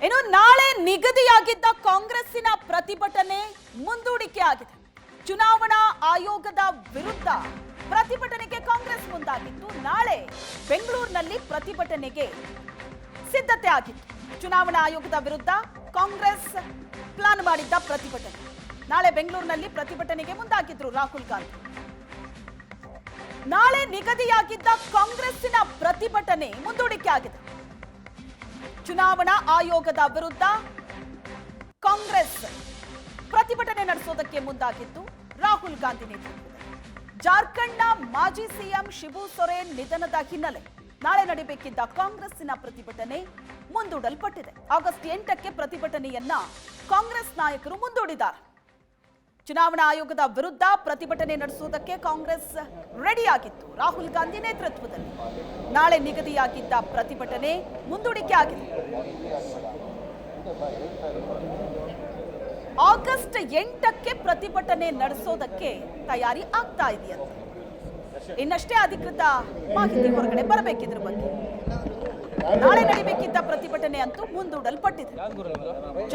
ಇನ್ನು ನಾಳೆ ನಿಗದಿಯಾಗಿದ್ದ ಕಾಂಗ್ರೆಸ್ಸಿನ ಪ್ರತಿಭಟನೆ ಮುಂದೂಡಿಕೆ ಆಗಿದೆ. ಚುನಾವಣಾ ಆಯೋಗದ ವಿರುದ್ಧ ಪ್ರತಿಭಟನೆಗೆ ಕಾಂಗ್ರೆಸ್ ಮುಂದಾಗಿತ್ತು. ನಾಳೆ ಬೆಂಗಳೂರಿನಲ್ಲಿ ಪ್ರತಿಭಟನೆಗೆ ಸಿದ್ಧತೆ ಆಗಿತ್ತು. ಚುನಾವಣಾ ಆಯೋಗದ ವಿರುದ್ಧ ಕಾಂಗ್ರೆಸ್ ಪ್ಲಾನ್ ಮಾಡಿದ್ದ ಪ್ರತಿಭಟನೆ ನಾಳೆ ಬೆಂಗಳೂರಿನಲ್ಲಿ ಪ್ರತಿಭಟನೆಗೆ ಮುಂದಾಗಿದ್ರು ರಾಹುಲ್ ಗಾಂಧಿ. ನಾಳೆ ನಿಗದಿಯಾಗಿದ್ದ ಕಾಂಗ್ರೆಸ್ಸಿನ ಪ್ರತಿಭಟನೆ ಮುಂದೂಡಿಕೆ ಆಗಿದೆ. ಚುನಾವಣಾ ಆಯೋಗದ ವಿರುದ್ಧ ಕಾಂಗ್ರೆಸ್ ಪ್ರತಿಭಟನೆ ನಡೆಸೋದಕ್ಕೆ ಮುಂದಾಗಿದ್ದು ರಾಹುಲ್ ಗಾಂಧಿ ನೇತೃತ್ವದಲ್ಲಿ. ಜಾರ್ಖಂಡ್ನ ಮಾಜಿ ಸಿಎಂ ಶಿಬು ಸೊರೇನ್ ನಿಧನದ ಹಿನ್ನೆಲೆ ನಾಳೆ ನಡೆಯಬೇಕಿದ್ದ ಕಾಂಗ್ರೆಸ್ಸಿನ ಪ್ರತಿಭಟನೆ ಮುಂದೂಡಲ್ಪಟ್ಟಿದೆ. ಆಗಸ್ಟ್ 8ಕ್ಕೆ ಪ್ರತಿಭಟನೆಯನ್ನ ಕಾಂಗ್ರೆಸ್ ನಾಯಕರು ಮುಂದೂಡಿದ್ದಾರೆ. ಚುನಾವಣಾ ಆಯೋಗದ ವಿರುದ್ಧ ಪ್ರತಿಭಟನೆ ನಡೆಸುವುದಕ್ಕೆ ಕಾಂಗ್ರೆಸ್ ರೆಡಿಯಾಗಿತ್ತು. ರಾಹುಲ್ ಗಾಂಧಿ ನೇತೃತ್ವದಲ್ಲಿ ನಾಳೆ ನಿಗದಿಯಾಗಿದ್ದ ಪ್ರತಿಭಟನೆ ಮುಂದೂಡಿಕೆ ಆಗಿದೆ. ಆಗಸ್ಟ್ 8ಕ್ಕೆ ಪ್ರತಿಭಟನೆ ನಡೆಸೋದಕ್ಕೆ ತಯಾರಿ ಆಗ್ತಾ ಇದೆಯಂತೆ. ಇನ್ನಷ್ಟೇ ಅಧಿಕೃತ ಮಾಹಿತಿ ಹೊರಗಡೆ ಬರಬೇಕಿದ್ರ ಬಗ್ಗೆ. ನಾಳೆ ನಡೆಯಬೇಕಿದ್ದ ಪ್ರತಿಭಟನೆ ಅಂತೂ ಮುಂದೂಡಲ್ಪಟ್ಟಿದೆ.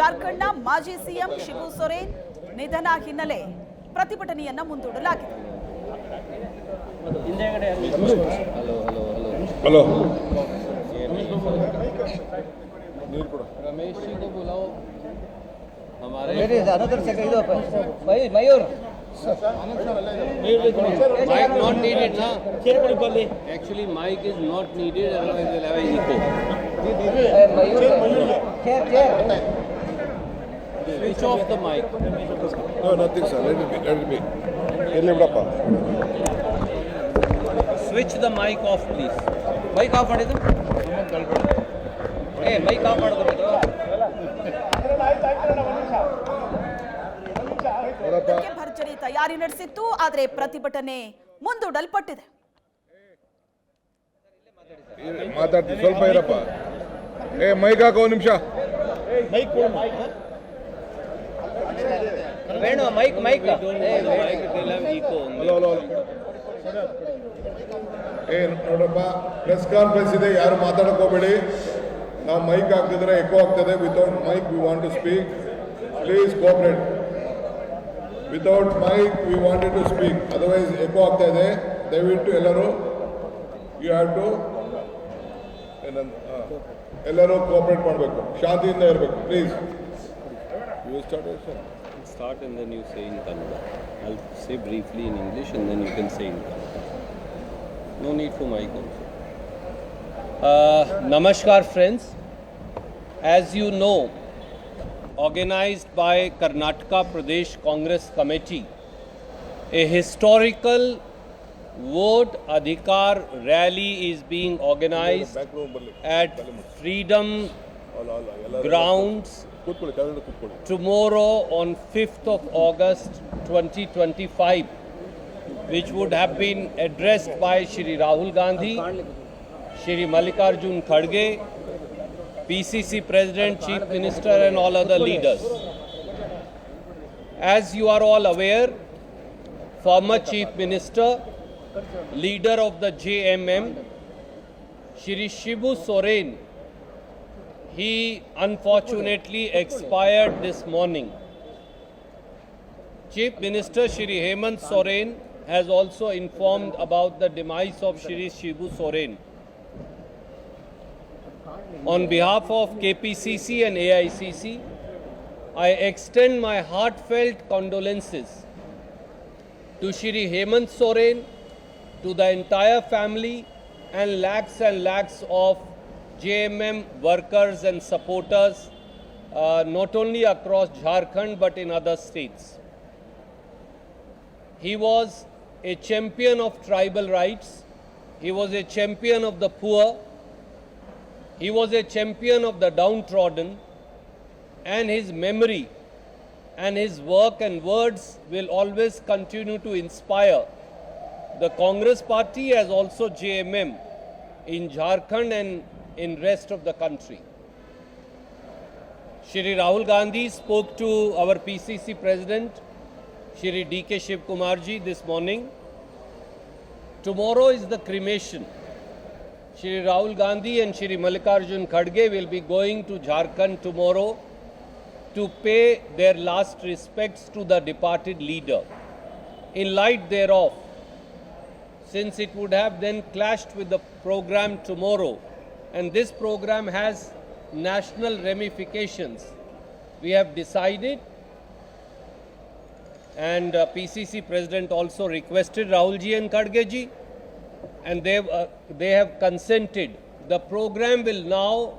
ಜಾರ್ಖಂಡ್ನ ಮಾಜಿ ಸಿಎಂ ಶಿಬು ಸೊರೇನ್ ನಿಧನ ಹಿನ್ನೆಲೆ ಪ್ರತಿಭಟನೆಯನ್ನ ಮುಂದೂಡಲಾಗಿದೆ. रमेश जी को बुलाओ. हमारे मयूर mic not needed na. Actually mic is not needed, otherwise we'll have an echo. Switch off the mic. No, nothing sir, let it be. Switch the mic off please. Mic off ಮಾಡಿದ್ದು. mic off ಮಾಡೋದು. ಭರ್ಜರಿ ತಯಾರಿ ನಡೆಸಿತ್ತು. ಆದರೆ ಪ್ರತಿಭಟನೆ ಮುಂದೂಡಲ್ಪಟ್ಟಿದೆ. ಮಾತಾಡ್ತೀನಿ ಸ್ವಲ್ಪ ಇರಪ್ಪ. ಮೈಕ್ ಹಾಕೋ ನಿಮಿಷ. ಬೇಡ ಮೈಕ್ ನೋಡಪ್ಪ, ಪ್ರೆಸ್ ಕಾನ್ಫರೆನ್ಸ್ ಇದೆ, ಯಾರು ಮಾತಾಡಕ್ ಹೋಗ್ಬೇಡಿ. ನಾವು ಮೈಕ್ ಹಾಕ್ತಿದ್ರೆ ಎಕೋ ಆಗ್ತದೆ. Without mic we want to speak, please cooperate. Without mic we wanted to speak, otherwise echo ಆಗ್ತಾ ಇದೆ. ದಯವಿಟ್ಟು ಎಲ್ಲರೂ ಯು ಹ್ಯಾವ್ ಟು ಎಲ್ಲರೂ ಕೋಆಪರೇಟ್ ಮಾಡಬೇಕು, ಶಾಂತಿಯಿಂದ ಇರಬೇಕು please. You start and then you say in Kannada. I'll say briefly in English and then you can say in Kannada. No need for mic also. Namaskar friends. As you know, organized by Karnataka Pradesh Congress Committee, a historical Vote Adhikar rally is being organized at Freedom Grounds tomorrow on 5th of August 2025, which would have been addressed by Shri Rahul Gandhi, Shri Mallikarjun Kharge, PCC President, Chief Minister and all other leaders. As you are all aware, former Chief Minister, leader of the JMM, Shri Shibu Soren, he unfortunately expired this morning. Chief Minister Shri Hemant Soren has also informed about the demise of Shri Shibu Soren. On behalf of KPCC and AICC, I extend my heartfelt condolences to Shri Hemant Soren, to the entire family and lakhs of JMM workers and supporters, not only across Jharkhand but in other states. He was a champion of tribal rights. He was a champion of the poor. He was a champion of the downtrodden, and his memory and his work and words will always continue to inspire the Congress party as also JMM in Jharkhand and in rest of the country. Shri Rahul Gandhi spoke to our PCC President, Shri D.K. Shiv Kumar ji this morning. Tomorrow is the cremation. Shri Rahul Gandhi and Shri Mallikarjun Kharge will be going to Jharkhand tomorrow to pay their last respects to the departed leader. In light thereof, since it would have then clashed with the program tomorrow, and this program has national ramifications, we have decided, and PCC President also requested Rahul ji and Kharge ji, and they have consented. The program will now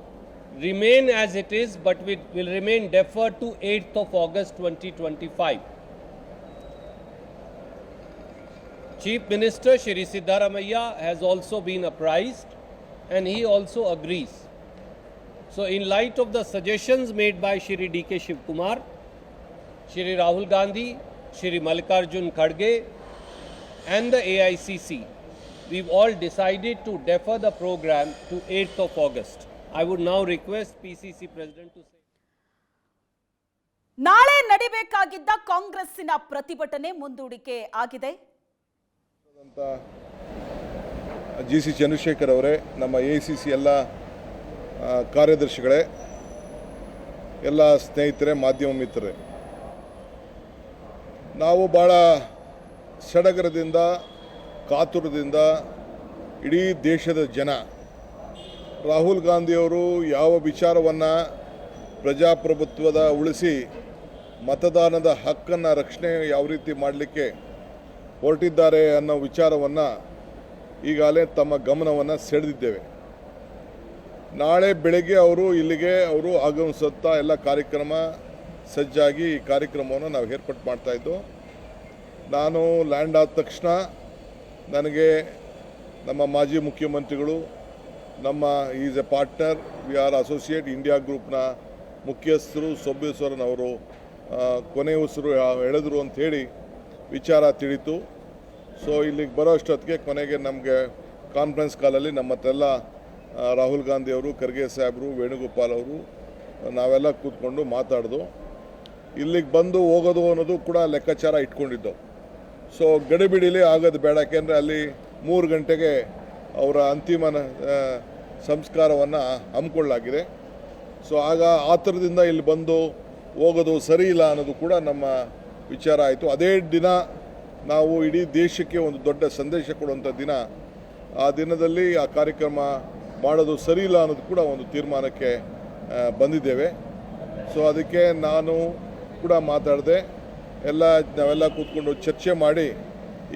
remain as it is, but it will remain deferred to 8th of August 2025. Chief Minister Shri Siddaramaiah has also been apprised, and he also agrees. So in light of the suggestions made by Shri D.K. Shivkumar, Shri Rahul Gandhi, Shri Mallikarjun Kharge and the AICC, we've all decided to defer the program to 8th of August. I would now request PCC President to say. ನಾಳೆ ನಡಿಬೇಕಾಗಿದ್ದ ಕಾಂಗ್ರೆಸ್ಸಿನ ಪ್ರತಿಭಟನೆ ಮುಂದೂಡಿಕೆ ಆಗಿದೆ. GC Chandrashekhar ಅವರೇ, ನಮ್ಮ AICC ಎಲ್ಲ ಕಾರ್ಯದರ್ಶಿಗಳೇ, ಎಲ್ಲ ಸ್ನೇಹಿತರೆ, ಮಾಧ್ಯಮ ಮಿತ್ರರೇ, ನಾವು ಭಾಳ ಸಡಗರದಿಂದ ಕಾತುರದಿಂದ ಇಡೀ ದೇಶದ ಜನ ರಾಹುಲ್ ಗಾಂಧಿಯವರು ಯಾವ ವಿಚಾರವನ್ನು ಪ್ರಜಾಪ್ರಭುತ್ವದ ಉಳಿಸಿ ಮತದಾನದ ಹಕ್ಕನ್ನು ರಕ್ಷಣೆ ಯಾವ ರೀತಿ ಮಾಡಲಿಕ್ಕೆ ಹೊರಟಿದ್ದಾರೆ ಅನ್ನೋ ವಿಚಾರವನ್ನು ಈಗಾಗಲೇ ತಮ್ಮ ಗಮನವನ್ನು ಸೆಳೆದಿದ್ದೇವೆ. ನಾಳೆ ಬೆಳಗ್ಗೆ ಇಲ್ಲಿಗೆ ಆಗಮಿಸುತ್ತಾ ಎಲ್ಲ ಕಾರ್ಯಕ್ರಮ ಸಜ್ಜಾಗಿ ಈ ಕಾರ್ಯಕ್ರಮವನ್ನು ನಾವು ಏರ್ಪಾಡು ಮಾಡ್ತಾಯಿದ್ದು. ನಾನು ಲ್ಯಾಂಡ್ ಆದ ತಕ್ಷಣ ನನಗೆ ನಮ್ಮ ಮಾಜಿ ಮುಖ್ಯಮಂತ್ರಿಗಳು, ನಮ್ಮ is A partner, we are associate India ಗ್ರೂಪ್ನ ಮುಖ್ಯಸ್ಥರು ಸೊಬ್ಬೇಶ್ವರನ್ ಅವರು ಕೊನೆ ಉಸಿರು ಎಳೆದ್ರು ಅಂಥೇಳಿ ವಿಚಾರ ತಿಳಿತು. ಸೊ ಇಲ್ಲಿಗೆ ಬರೋ ಅಷ್ಟೊತ್ತಿಗೆ ಕೊನೆಗೆ ನಮಗೆ ಕಾನ್ಫರೆನ್ಸ್ ಕಾಲಲ್ಲಿ ನಮ್ಮ ಹತ್ರೆಲ್ಲ ರಾಹುಲ್ ಗಾಂಧಿ ಅವರು, ಖರ್ಗೆ ಸಾಹೇಬರು, ವೇಣುಗೋಪಾಲ್ ಅವರು ನಾವೆಲ್ಲ ಕೂತ್ಕೊಂಡು ಮಾತಾಡ್ದು. ಇಲ್ಲಿಗೆ ಬಂದು ಹೋಗೋದು ಅನ್ನೋದು ಕೂಡ ಲೆಕ್ಕಾಚಾರ ಇಟ್ಕೊಂಡಿದ್ದು. ಸೊ ಗಡಿಬಿಡಿಲಿ ಆಗೋದು ಬೇಡ, ಯಾಕೆಂದರೆ ಅಲ್ಲಿ 3 ಗಂಟೆಗೆ ಅವರ ಅಂತಿಮ ಸಂಸ್ಕಾರವನ್ನು ಹಮ್ಮಿಕೊಳ್ಳಲಾಗಿದೆ. ಸೊ ಆಗ ಆತರದಿಂದ ಇಲ್ಲಿ ಬಂದು ಹೋಗೋದು ಸರಿ ಇಲ್ಲ ಅನ್ನೋದು ಕೂಡ ನಮ್ಮ ವಿಚಾರ ಆಯಿತು. ಅದೇ ದಿನ ನಾವು ಇಡೀ ದೇಶಕ್ಕೆ ಒಂದು ದೊಡ್ಡ ಸಂದೇಶ ಕೊಡುವಂಥ ದಿನ. ಆ ದಿನದಲ್ಲಿ ಆ ಕಾರ್ಯಕ್ರಮ ಮಾಡೋದು ಸರಿ ಇಲ್ಲ ಅನ್ನೋದು ಕೂಡ ಒಂದು ತೀರ್ಮಾನಕ್ಕೆ ಬಂದಿದ್ದೇವೆ. ಸೊ ಅದಕ್ಕೆ ನಾನು ಕೂಡ ಮಾತಾಡಿದೆ, ನಾವೆಲ್ಲ ಕೂತ್ಕೊಂಡು ಚರ್ಚೆ ಮಾಡಿ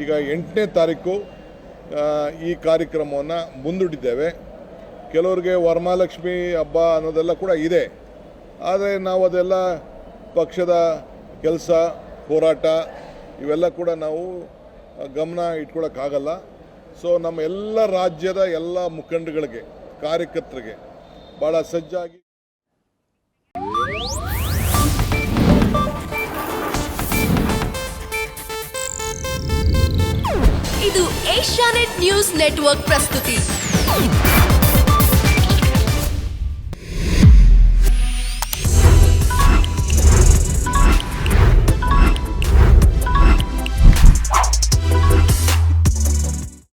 ಈಗ 8ನೇ ತಾರೀಕು ಈ ಕಾರ್ಯಕ್ರಮವನ್ನು ಮುಂದೂಡಿದ್ದೇವೆ. ಕೆಲವರಿಗೆ ವರಮಹಾಲಕ್ಷ್ಮಿ ಹಬ್ಬ ಅನ್ನೋದೆಲ್ಲ ಕೂಡ ಇದೆ, ಆದರೆ ನಾವು ಅದೆಲ್ಲ ಪಕ್ಷದ ಕೆಲಸ, ಹೋರಾಟ ಇವೆಲ್ಲ ಕೂಡ ನಾವು ಗಮನ ಇಟ್ಕೊಳ್ಳೋಕ್ಕಾಗಲ್ಲ. ಸೊ ನಮ್ಮ ಎಲ್ಲ ರಾಜ್ಯದ ಎಲ್ಲ ಮುಖಂಡಗಳಿಗೆ, ಕಾರ್ಯಕರ್ತರಿಗೆ ಭಾಳ ಸಜ್ಜಾಗಿ ಇದು ಏಷ್ಯಾನೆಟ್ ನ್ಯೂಸ್ ನೆಟ್ವರ್ಕ್ ಪ್ರಸ್ತುತಿ.